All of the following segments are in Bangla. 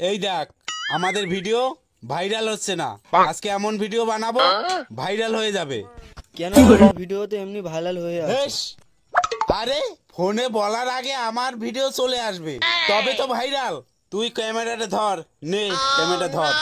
এই দেখ আমাদের ভিডিও ভাইরাল হচ্ছে না, আজকে এমন ভিডিও বানাবো ভাইরাল হয়ে যাবে। কেন ভিডিও তো এমনি ভাইরাল হয়ে আছে। আরে ফোনে বলার আগে আমার ভিডিও চলে আসবে তবে তো ভাইরাল। তুই ক্যামেরাটা ধর, নে ক্যামেরা ধর।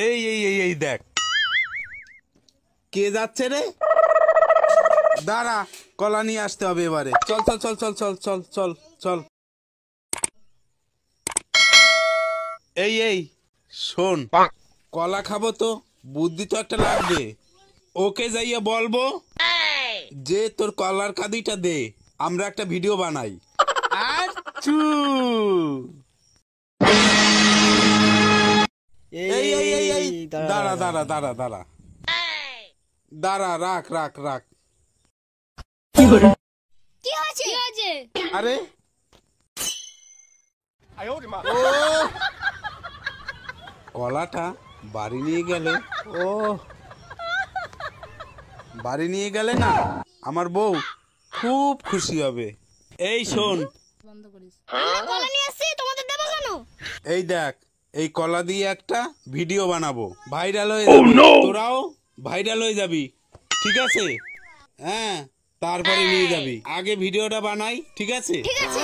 এই এই এই এই দেখ কে যাচ্ছে রে, দাঁড়া কলা নিয়ে আসতে হবে এবারে। চল চল চল চল চল চল চল চল। এই এই শোন, কলা খাবো তো বুদ্ধি তো একটা লাগবে। ওকে যাইয়া বলবো যে তোর কলার কাঁদিটা দে, আমরা একটা ভিডিও বানাই। আচ্ছু এই এই এই এই দাঁড়া দাঁড়া দাঁড়া দাঁড়া দাঁড়া, রাখ রাখ রাখ। কি হয়েছে? আরে কলাটা বাড়ি নিয়ে গেলে, ও বাড়ি নিয়ে গেলে না আমার বউ খুব খুশি হবে। এই শোন, কলা নিয়ে আসছি, তোমাদের দেবো কেন? এই দেখ এই কলা দিয়ে একটা ভিডিও বানাবো, ভাইরাল হয়ে যাবে, তোরাও ভাইরাল হয়ে যাবি, ঠিক আছে? হ্যাঁ তারপরে নিয়ে যাবি, আগে ভিডিওটা বানাই, ঠিক আছে? ঠিক আছে।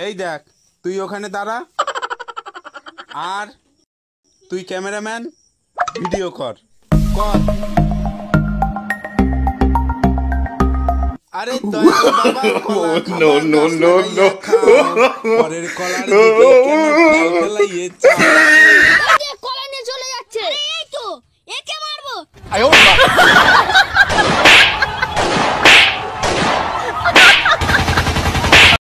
এই দেখ তুই ওখানে দাঁড়া, আর তুই ক্যামেরাম্যান ভিডিও কর কর। আরে দয়াল বাবা নো নো নো নো পরের কলার দিকে কেন ফেলাইয়েছ? কলা নিয়ে চলে যাচ্ছে। এই তো একে মারবো।